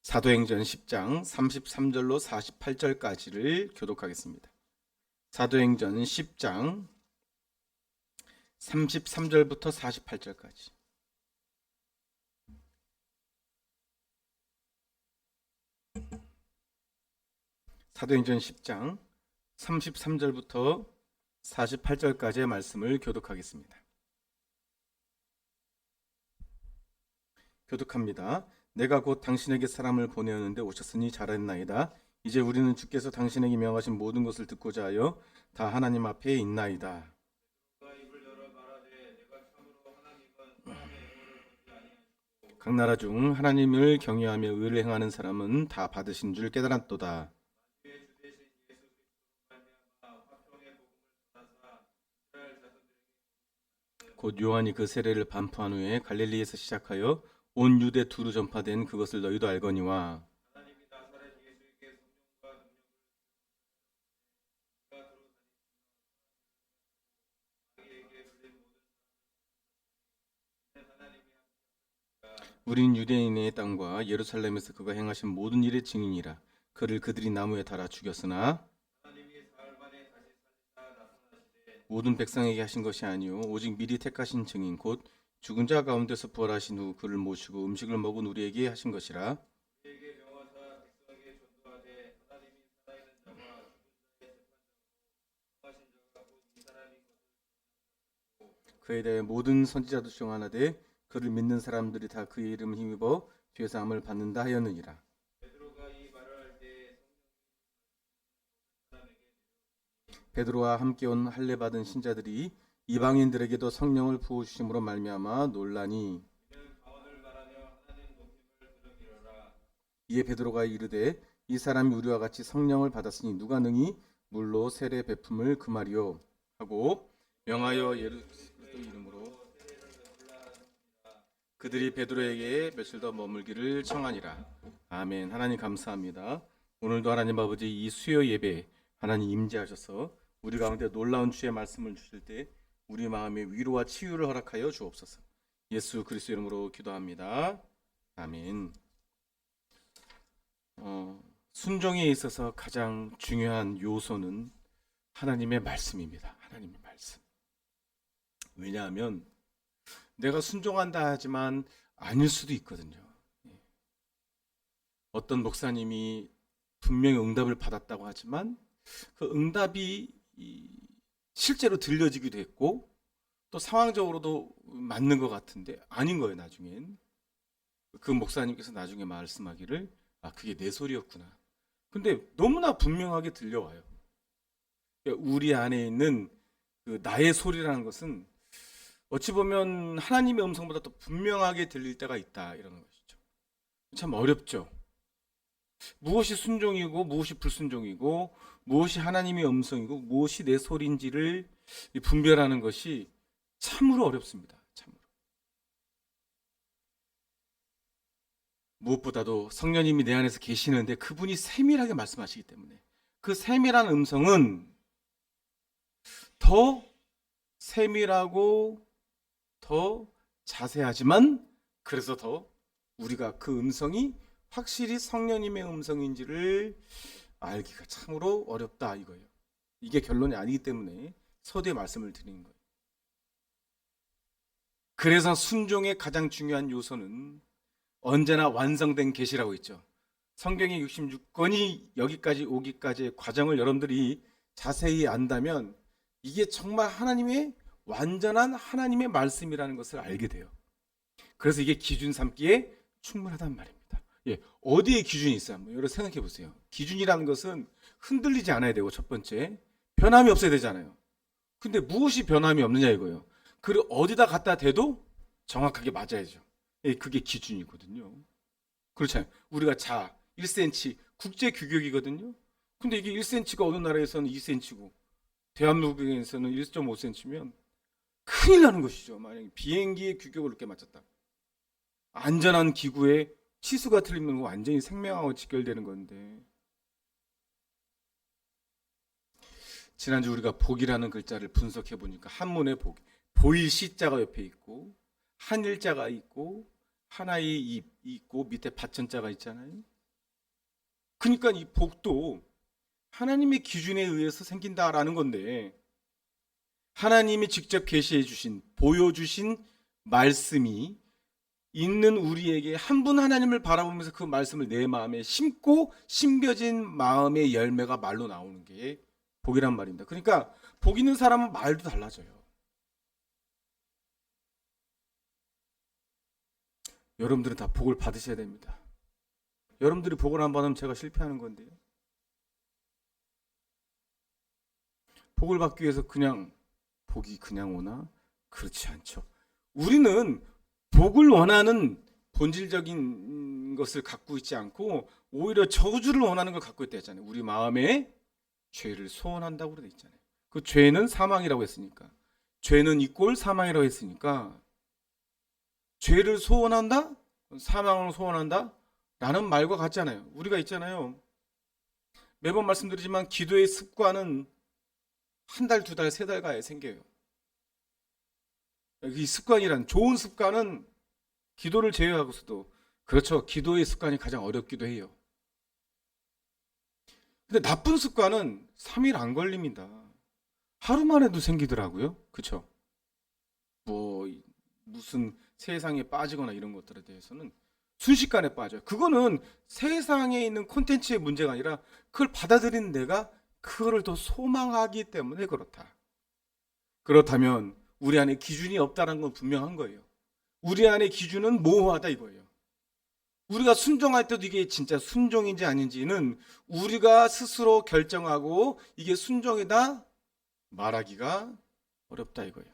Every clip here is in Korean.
사도행전 10장 33절로 48절까지를 교독하겠습니다. 사도행전 10장 33절부터 48절까지. 사도행전 10장 33절부터 48절까지의 말씀을 교독하겠습니다. 교독합니다. 내가 곧 당신에게 사람을 보내었는데 오셨으니 잘했나이다. 이제 우리는 주께서 당신에게 명하신 모든 것을 듣고자 하여 다 하나님 앞에 있나이다. 각 나라 중 하나님을 경외하며 의를 행하는 사람은 다 받으신 줄 깨달았도다. 곧 요한이 그 세례를 반포한 후에 갈릴리에서 시작하여 온 유대 두루 전파된 그것을 너희도 알거니와, 우린 유대인의 땅과 예루살렘에서 그가 행하신 모든 일의 증인이라. 그를 그들이 나무에 달아 죽였으나 모든 백성에게 하신 것이 아니요 오직 미리 택하신 증인 곧 죽은 자 가운데서 부활하신 후 그를 모시고 음식을 먹은 우리에게 하신 것이라. 그에 대해 모든 선지자도 주장하나되 그를 믿는 사람들이 다 그의 이름을 힘입어 죄사함을 받는다 하였느니라. 베드로와 함께 온 할례 받은 신자들이 이방인들에게도 성령을 부어 주심으로 말미암아 논란이. 이에 베드로가 이르되 이 사람이 우리와 같이 성령을 받았으니 누가 능히 물로 세례 베품을 금하리요 하고 명하여 예루살렘 이름으로 그들이 베드로에게 며칠 더 머물기를 청하니라. 아멘. 하나님 감사합니다. 오늘도 하나님 아버지 이 수요 예배 하나님 임재하셔서 우리 가운데 놀라운 주의 말씀을 주실 때 우리 마음에 위로와 치유를 허락하여 주옵소서. 예수 그리스도 이름으로 기도합니다. 아멘. 순종에 있어서 가장 중요한 요소는 하나님의 말씀입니다. 하나님의 말씀. 왜냐하면 내가 순종한다 하지만 아닐 수도 있거든요. 어떤 목사님이 분명히 응답을 받았다고 하지만 그 응답이 실제로 들려지기도 했고 또 상황적으로도 맞는 것 같은데 아닌 거예요. 나중엔 그 목사님께서 나중에 말씀하기를 그게 내 소리였구나. 근데 너무나 분명하게 들려와요. 우리 안에 있는 그 나의 소리라는 것은 어찌 보면 하나님의 음성보다 더 분명하게 들릴 때가 있다 이러는 것이죠. 참 어렵죠. 무엇이 순종이고 무엇이 불순종이고 무엇이 하나님의 음성이고 무엇이 내 소리인지를 분별하는 것이 참으로 어렵습니다. 참으로. 무엇보다도 성령님이 내 안에서 계시는데 그분이 세밀하게 말씀하시기 때문에 그 세밀한 음성은 더 세밀하고 더 자세하지만 그래서 더 우리가 그 음성이 확실히 성령님의 음성인지를 알기가 참으로 어렵다 이거예요. 이게 결론이 아니기 때문에 서두에 말씀을 드리는 거예요. 그래서 순종의 가장 중요한 요소는 언제나 완성된 계시라고 있죠. 성경의 66권이 여기까지 오기까지의 과정을 여러분들이 자세히 안다면 이게 정말 하나님의 완전한 하나님의 말씀이라는 것을 알게 돼요. 그래서 이게 기준 삼기에 충분하단 말입니다. 어디에 기준이 있어요? 한번 여러분 생각해 보세요. 기준이라는 것은 흔들리지 않아야 되고 첫 번째 변함이 없어야 되잖아요. 근데 무엇이 변함이 없느냐 이거예요. 그를 어디다 갖다 대도 정확하게 맞아야죠. 그게 기준이거든요. 그렇잖아요. 우리가 1cm 국제 규격이거든요. 근데 이게 1cm가 어느 나라에서는 2cm고 대한민국에서는 1.5cm면 큰일 나는 것이죠. 만약에 비행기의 규격을 이렇게 맞췄다. 안전한 기구에 치수가 틀리면 완전히 생명하고 직결되는 건데. 지난주 우리가 복이라는 글자를 분석해 보니까 한문의 복, 보일 시자가 옆에 있고 한일자가 있고 하나의 입 있고 밑에 받천자가 있잖아요. 그러니까 이 복도 하나님의 기준에 의해서 생긴다라는 건데, 하나님이 직접 계시해 주신, 보여주신 말씀이 있는 우리에게 한 분 하나님을 바라보면서 그 말씀을 내 마음에 심고 심겨진 마음의 열매가 말로 나오는 게 복이란 말입니다. 그러니까 복 있는 사람은 말도 달라져요. 여러분들은 다 복을 받으셔야 됩니다. 여러분들이 복을 안 받으면 제가 실패하는 건데요. 복을 받기 위해서 그냥 복이 그냥 오나? 그렇지 않죠. 우리는 복을 원하는 본질적인 것을 갖고 있지 않고 오히려 저주를 원하는 걸 갖고 있다 했잖아요. 우리 마음에 죄를 소원한다고 그래 있잖아요. 그 죄는 사망이라고 했으니까, 죄는 이꼴 사망이라고 했으니까, 죄를 소원한다? 사망을 소원한다? 라는 말과 같잖아요. 우리가 있잖아요. 매번 말씀드리지만 기도의 습관은 한 달, 두 달, 세 달 가야 생겨요. 이 습관이란, 좋은 습관은 기도를 제외하고서도, 그렇죠. 기도의 습관이 가장 어렵기도 해요. 근데 나쁜 습관은 3일 안 걸립니다. 하루만 해도 생기더라고요. 그렇죠? 뭐 무슨 세상에 빠지거나 이런 것들에 대해서는 순식간에 빠져요. 그거는 세상에 있는 콘텐츠의 문제가 아니라 그걸 받아들이는 내가 그거를 더 소망하기 때문에 그렇다. 그렇다면 우리 안에 기준이 없다는 건 분명한 거예요. 우리 안에 기준은 모호하다 이거예요. 우리가 순종할 때도 이게 진짜 순종인지 아닌지는 우리가 스스로 결정하고 이게 순종이다 말하기가 어렵다 이거예요.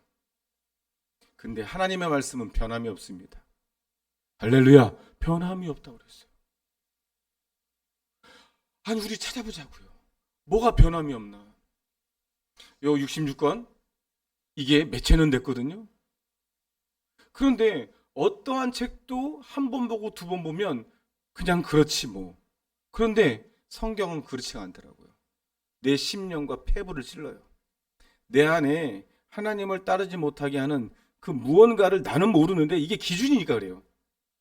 근데 하나님의 말씀은 변함이 없습니다. 할렐루야, 변함이 없다고 그랬어요. 아니 우리 찾아보자고요. 뭐가 변함이 없나? 요 66권 이게 몇 채는 됐거든요. 그런데 어떠한 책도 한 번 보고 두 번 보면 그냥 그렇지 뭐. 그런데 성경은 그렇지 않더라고요. 내 심령과 폐부를 찔러요. 내 안에 하나님을 따르지 못하게 하는 그 무언가를 나는 모르는데 이게 기준이니까 그래요.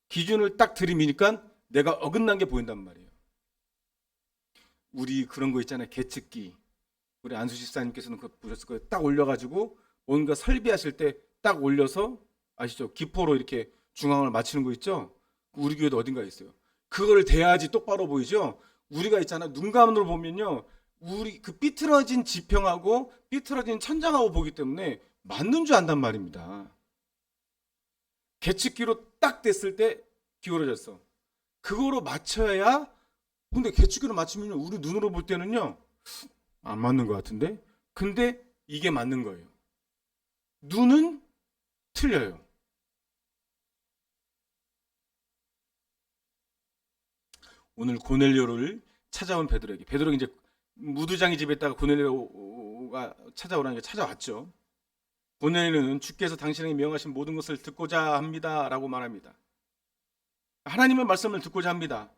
기준을 딱 들이미니까 내가 어긋난 게 보인단 말이에요. 우리 그런 거 있잖아요. 계측기. 우리 안수 집사님께서는 그거 보셨을 거예요. 딱 올려가지고 뭔가 설비하실 때 딱 올려서 아시죠? 기포로 이렇게 중앙을 맞추는 거 있죠? 우리 교회도 어딘가에 있어요. 그걸 대야지 똑바로 보이죠? 우리가 있잖아. 눈감으로 보면요. 우리 그 삐뚤어진 지평하고 삐뚤어진 천장하고 보기 때문에 맞는 줄 안단 말입니다. 계측기로 딱 됐을 때 기울어졌어. 그거로 맞춰야. 근데 계측기로 맞추면 우리 눈으로 볼 때는요. 안 맞는 것 같은데? 근데 이게 맞는 거예요. 눈은 틀려요. 오늘 고넬료를 찾아온 베드로에게, 베드로가 이제 무두장이 집에 있다가 고넬료가 찾아오라니까 찾아왔죠. 고넬료는 주께서 당신에게 명하신 모든 것을 듣고자 합니다라고 말합니다. 하나님의 말씀을 듣고자 합니다.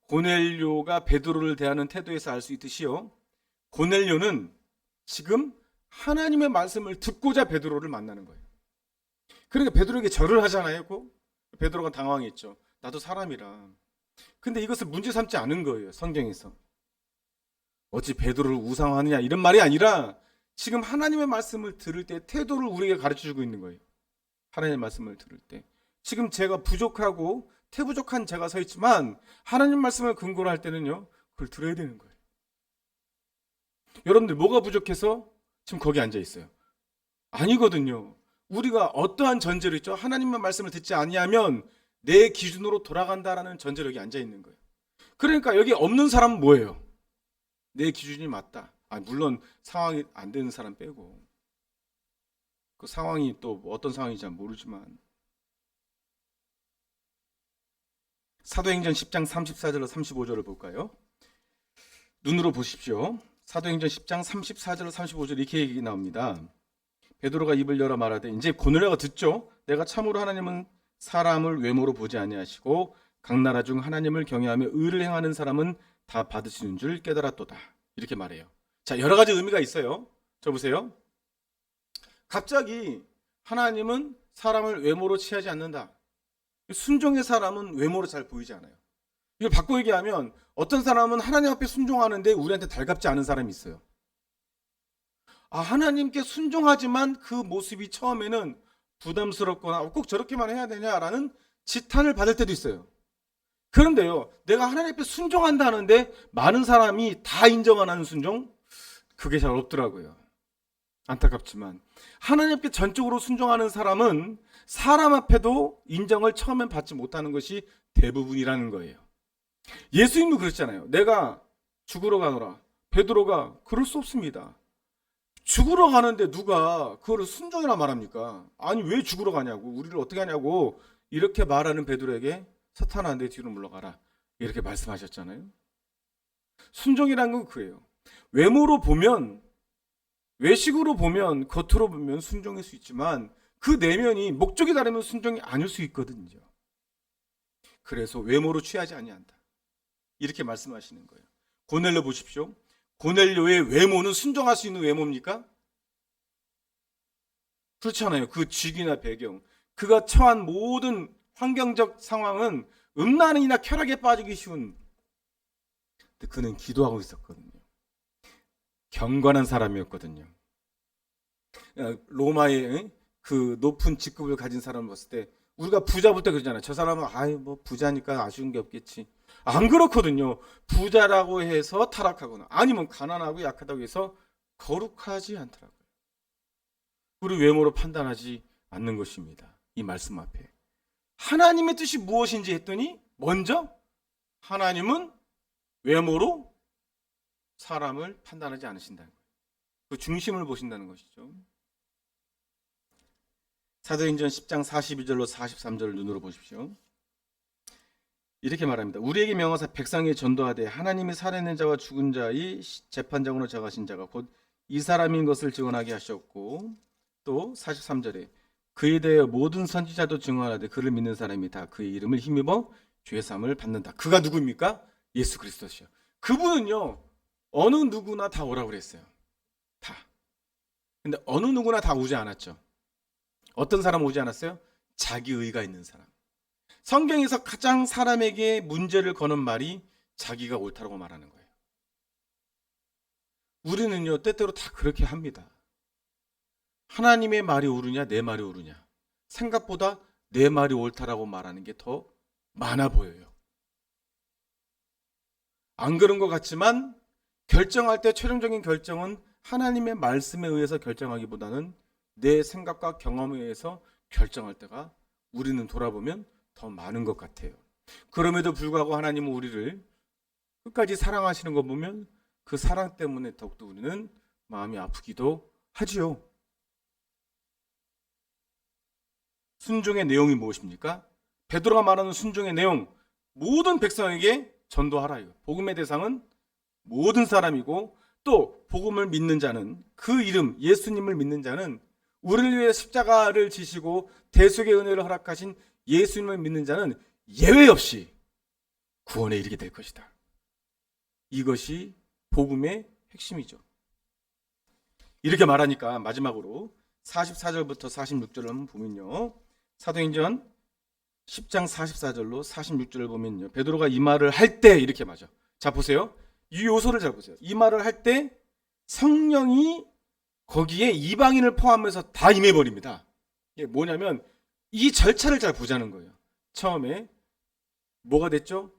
고넬료가 베드로를 대하는 태도에서 알 수 있듯이요. 고넬료는 지금 하나님의 말씀을 듣고자 베드로를 만나는 거예요. 그러니까 베드로에게 절을 하잖아요. 베드로가 당황했죠. 나도 사람이라. 근데 이것을 문제 삼지 않은 거예요. 성경에서. 어찌 베드로를 우상화하느냐 이런 말이 아니라 지금 하나님의 말씀을 들을 때 태도를 우리에게 가르쳐주고 있는 거예요. 하나님의 말씀을 들을 때. 지금 제가 부족하고 태부족한 제가 서 있지만 하나님 말씀을 근거로 할 때는요. 그걸 들어야 되는 거예요. 여러분들 뭐가 부족해서 지금 거기 앉아 있어요? 아니거든요. 우리가 어떠한 전제로 있죠? 하나님의 말씀을 듣지 아니하면 내 기준으로 돌아간다라는 전제로 여기 앉아 있는 거예요. 그러니까 여기 없는 사람은 뭐예요? 내 기준이 맞다. 물론 상황이 안 되는 사람 빼고. 그 상황이 또 어떤 상황인지 잘 모르지만. 사도행전 10장 34절로 35절을 볼까요? 눈으로 보십시오. 사도행전 10장 34절로 35절 이렇게 얘기 나옵니다. 베드로가 입을 열어 말하되 이제 고넬료가 듣죠. 내가 참으로 하나님은 사람을 외모로 보지 아니하시고 각 나라 중 하나님을 경외하며 의를 행하는 사람은 다 받으시는 줄 깨달았도다. 이렇게 말해요. 자, 여러 가지 의미가 있어요. 저 보세요. 갑자기 하나님은 사람을 외모로 취하지 않는다. 순종의 사람은 외모로 잘 보이지 않아요. 이걸 바꿔 얘기하면 어떤 사람은 하나님 앞에 순종하는데 우리한테 달갑지 않은 사람이 있어요. 하나님께 순종하지만 그 모습이 처음에는 부담스럽거나 꼭 저렇게만 해야 되냐라는 지탄을 받을 때도 있어요. 그런데요, 내가 하나님 앞에 순종한다는데 많은 사람이 다 인정 안 하는 순종? 그게 잘 없더라고요. 안타깝지만 하나님께 전적으로 순종하는 사람은 사람 앞에도 인정을 처음엔 받지 못하는 것이 대부분이라는 거예요. 예수님도 그랬잖아요. 내가 죽으러 가노라. 베드로가 그럴 수 없습니다. 죽으러 가는데 누가 그거를 순종이라 말합니까? 아니 왜 죽으러 가냐고, 우리를 어떻게 하냐고 이렇게 말하는 베드로에게 사탄아 내 뒤로 물러가라 이렇게 말씀하셨잖아요. 순종이란 건 그예요. 외모로 보면, 외식으로 보면, 겉으로 보면 순종일 수 있지만 그 내면이 목적이 다르면 순종이 아닐 수 있거든요. 그래서 외모로 취하지 아니한다 이렇게 말씀하시는 거예요. 고넬료 보십시오. 고넬료의 외모는 순종할 수 있는 외모입니까? 그렇잖아요. 그 직위나 배경, 그가 처한 모든 환경적 상황은 음란이나 쾌락에 빠지기 쉬운, 근데 그는 기도하고 있었거든요. 경건한 사람이었거든요. 로마의 그 높은 직급을 가진 사람을 봤을 때 우리가 부자 볼 때 그러잖아요. 저 사람은 뭐 부자니까 아쉬운 게 없겠지. 안 그렇거든요. 부자라고 해서 타락하거나 아니면 가난하고 약하다고 해서 거룩하지 않더라고요. 우리 외모로 판단하지 않는 것입니다. 이 말씀 앞에 하나님의 뜻이 무엇인지 했더니 먼저 하나님은 외모로 사람을 판단하지 않으신다는 거예요. 그 중심을 보신다는 것이죠. 사도행전 10장 42절로 43절을 눈으로 보십시오. 이렇게 말합니다. 우리에게 명하사 백성에 전도하되 하나님이 살아있는 자와 죽은 자의 재판장으로 정하신 자가 곧 이 사람인 것을 증언하게 하셨고, 또 43절에 그에 대하여 모든 선지자도 증언하되 그를 믿는 사람이 다 그의 이름을 힘입어 죄사함을 받는다. 그가 누구입니까? 예수 그리스도시요. 그분은요 어느 누구나 다 오라고 그랬어요. 다. 근데 어느 누구나 다 오지 않았죠. 어떤 사람 오지 않았어요? 자기 의가 있는 사람. 성경에서 가장 사람에게 문제를 거는 말이 자기가 옳다고 말하는 거예요. 우리는요 때때로 다 그렇게 합니다. 하나님의 말이 옳으냐 내 말이 옳으냐, 생각보다 내 말이 옳다라고 말하는 게 더 많아 보여요. 안 그런 것 같지만 결정할 때 최종적인 결정은 하나님의 말씀에 의해서 결정하기보다는 내 생각과 경험에 의해서 결정할 때가 우리는 돌아보면 더 많은 것 같아요. 그럼에도 불구하고 하나님은 우리를 끝까지 사랑하시는 거 보면 그 사랑 때문에 더욱더 우리는 마음이 아프기도 하지요. 순종의 내용이 무엇입니까? 베드로가 말하는 순종의 내용, 모든 백성에게 전도하라. 복음의 대상은 모든 사람이고, 또 복음을 믿는 자는, 그 이름 예수님을 믿는 자는, 우리를 위해 십자가를 지시고 대속의 은혜를 허락하신 예수님을 믿는 자는 예외 없이 구원에 이르게 될 것이다. 이것이 복음의 핵심이죠. 이렇게 말하니까 마지막으로 44절부터 46절을 한번 보면요, 사도행전 10장 44절로 46절을 보면요, 베드로가 이 말을 할 때 이렇게 맞아. 자 보세요. 이 요소를 잘 보세요. 이 말을 할 때 성령이 거기에 이방인을 포함해서 다 임해버립니다. 이게 뭐냐면 이 절차를 잘 보자는 거예요. 처음에 뭐가 됐죠?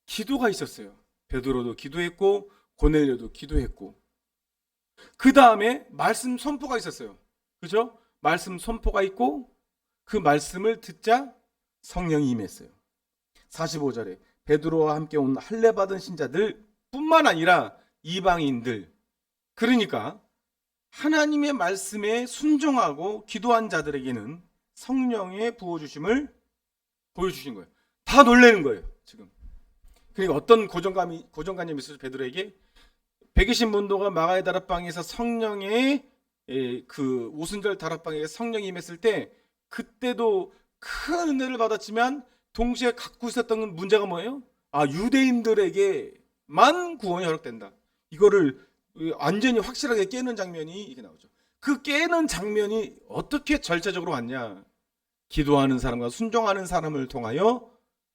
기도가 있었어요. 베드로도 기도했고 고넬료도 기도했고, 그 다음에 말씀 선포가 있었어요. 그죠? 말씀 선포가 있고 그 말씀을 듣자 성령이 임했어요. 45절에 베드로와 함께 온 할례 받은 신자들 뿐만 아니라 이방인들, 그러니까 하나님의 말씀에 순종하고 기도한 자들에게는 성령의 부어주심을 보여주신 거예요. 다 놀라는 거예요 지금. 그러니까 어떤 고정관념이 있었죠? 베드로에게 백이신 문도가 마가의 다락방에서 성령의 그 오순절 다락방에 성령이 임했을 때 그때도 큰 은혜를 받았지만 동시에 갖고 있었던 문제가 뭐예요? 유대인들에게만 구원이 허락된다. 이거를 완전히 확실하게 깨는 장면이 이게 나오죠. 그 깨는 장면이 어떻게 절차적으로 왔냐? 기도하는 사람과 순종하는 사람을 통하여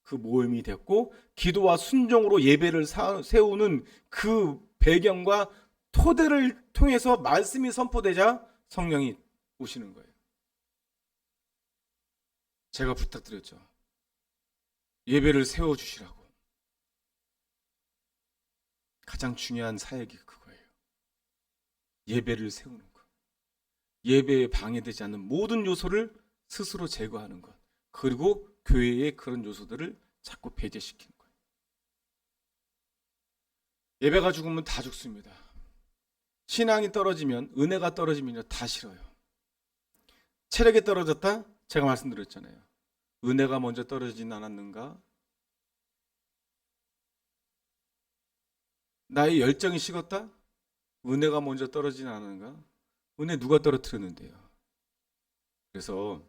그 모임이 됐고, 기도와 순종으로 예배를 세우는 그 배경과 토대를 통해서 말씀이 선포되자 성령이 오시는 거예요. 제가 부탁드렸죠. 예배를 세워주시라고. 가장 중요한 사역이 그거예요. 예배를 세우는 것. 예배에 방해되지 않는 모든 요소를 스스로 제거하는 것. 그리고 교회의 그런 요소들을 자꾸 배제시키는 거예요. 예배가 죽으면 다 죽습니다. 신앙이 떨어지면, 은혜가 떨어지면 다 싫어요. 체력이 떨어졌다? 제가 말씀드렸잖아요. 은혜가 먼저 떨어지진 않았는가? 나의 열정이 식었다? 은혜가 먼저 떨어지진 않았는가? 은혜 누가 떨어뜨렸는데요? 그래서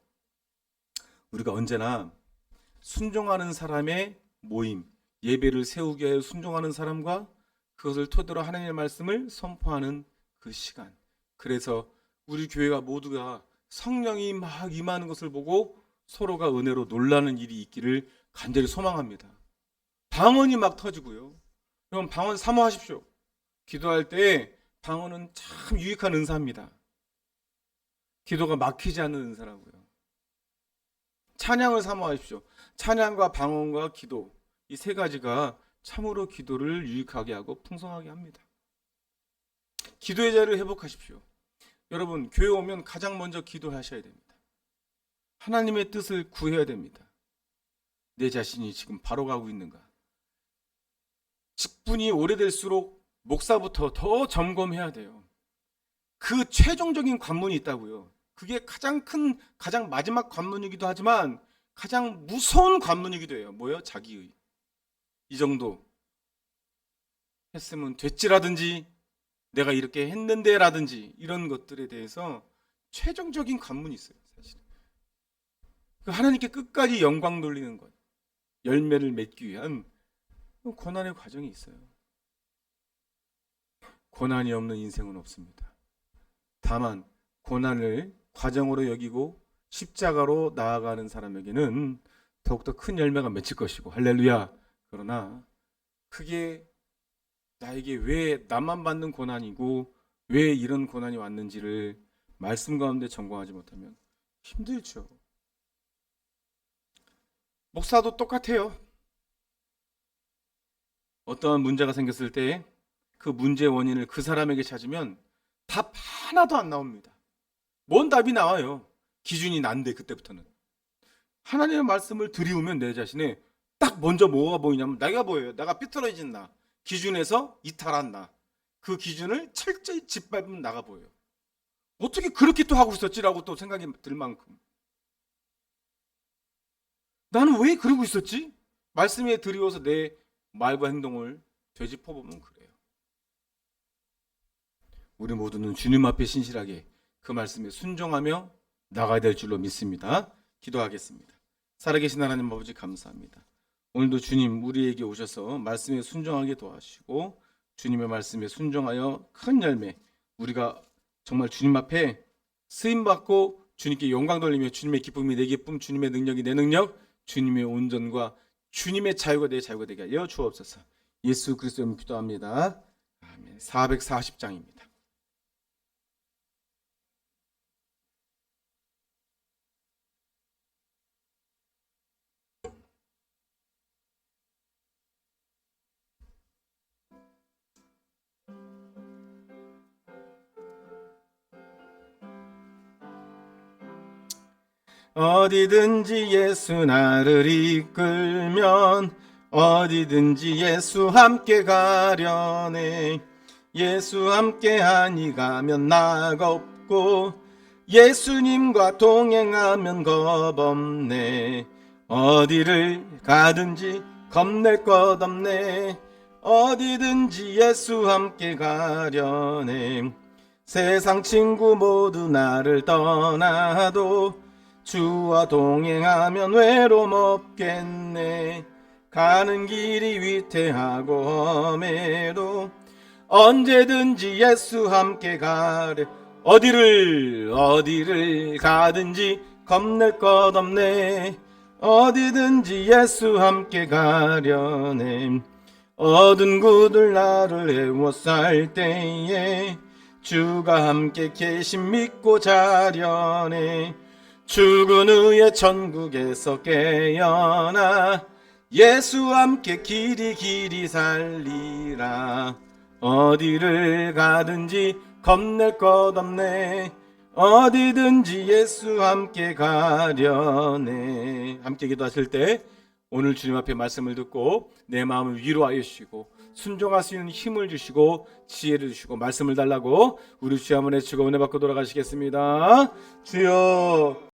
우리가 언제나 순종하는 사람의 모임, 예배를 세우기 위해 순종하는 사람과 그것을 토대로 하나님의 말씀을 선포하는 그 시간. 그래서 우리 교회가 모두가 성령이 막 임하는 것을 보고 서로가 은혜로 놀라는 일이 있기를 간절히 소망합니다. 방언이 막 터지고요. 여러분, 방언 사모하십시오. 기도할 때 방언은 참 유익한 은사입니다. 기도가 막히지 않는 은사라고요. 찬양을 사모하십시오. 찬양과 방언과 기도, 이 세 가지가 참으로 기도를 유익하게 하고 풍성하게 합니다. 기도의 자리를 회복하십시오. 여러분, 교회 오면 가장 먼저 기도하셔야 됩니다. 하나님의 뜻을 구해야 됩니다. 내 자신이 지금 바로 가고 있는가? 직분이 오래될수록 목사부터 더 점검해야 돼요. 그 최종적인 관문이 있다고요. 그게 가장 큰, 가장 마지막 관문이기도 하지만 가장 무서운 관문이기도 해요. 뭐예요? 자기의. 이 정도 했으면 됐지라든지 내가 이렇게 했는데 라든지 이런 것들에 대해서 최종적인 관문이 있어요. 사실 하나님께 끝까지 영광 돌리는 것, 열매를 맺기 위한 고난의 과정이 있어요. 고난이 없는 인생은 없습니다. 다만 고난을 과정으로 여기고 십자가로 나아가는 사람에게는 더욱더 큰 열매가 맺힐 것이고, 할렐루야. 그러나 그게 나에게 왜 나만 받는 고난이고 왜 이런 고난이 왔는지를 말씀 가운데 점검하지 못하면 힘들죠. 목사도 똑같아요. 어떠한 문제가 생겼을 때 그 문제의 원인을 그 사람에게 찾으면 답 하나도 안 나옵니다. 뭔 답이 나와요? 기준이 난데 그때부터는. 하나님의 말씀을 들이우면 내 자신에 딱 먼저 뭐가 보이냐면 내가 보여요. 내가 삐뚤어진 나. 기준에서 이탈한 나. 그 기준을 철저히 짓밟으면 나가 보여요. 어떻게 그렇게 또 하고 있었지라고 또 생각이 들 만큼. 나는 왜 그러고 있었지? 말씀에 들이워서 내 말과 행동을 되짚어보면 그래요. 우리 모두는 주님 앞에 신실하게 그 말씀에 순종하며 나가야 될 줄로 믿습니다. 기도하겠습니다. 살아계신 하나님 아버지 감사합니다. 오늘도 주님 우리에게 오셔서 말씀에 순종하게 도와주시고 주님의 말씀에 순종하여 큰 열매, 우리가 정말 주님 앞에 쓰임받고 주님께 영광 돌리며 주님의 기쁨이 내 기쁨, 주님의 능력이 내 능력, 주님의 온전과 주님의 자유가 내 자유가 되게 하여 주옵소서. 예수 그리스도의 이름으로 기도합니다. 아멘. 440장입니다. 어디든지 예수 나를 이끌면 어디든지 예수 함께 가려네. 예수 함께 하니 가면 나가 없고 예수님과 동행하면 겁 없네. 어디를 가든지 겁낼 것 없네. 어디든지 예수 함께 가려네. 세상 친구 모두 나를 떠나도 주와 동행하면 외로움 없겠네. 가는 길이 위태하고 험해도 언제든지 예수 함께 가래. 어디를 가든지 겁낼 것 없네. 어디든지 예수 함께 가려네. 어두운 구들 나를 애워쌀 때에 주가 함께 계심 믿고 자려네. 죽은 후에 천국에서 깨어나 예수 함께 길이 길이 살리라. 어디를 가든지 겁낼 것 없네. 어디든지 예수 함께 가려네. 함께 기도하실 때 오늘 주님 앞에 말씀을 듣고 내 마음을 위로하여 주시고 순종할 수 있는 힘을 주시고 지혜를 주시고 말씀을 달라고 우리 주 한번 외치고 은혜 받고 돌아가시겠습니다. 주여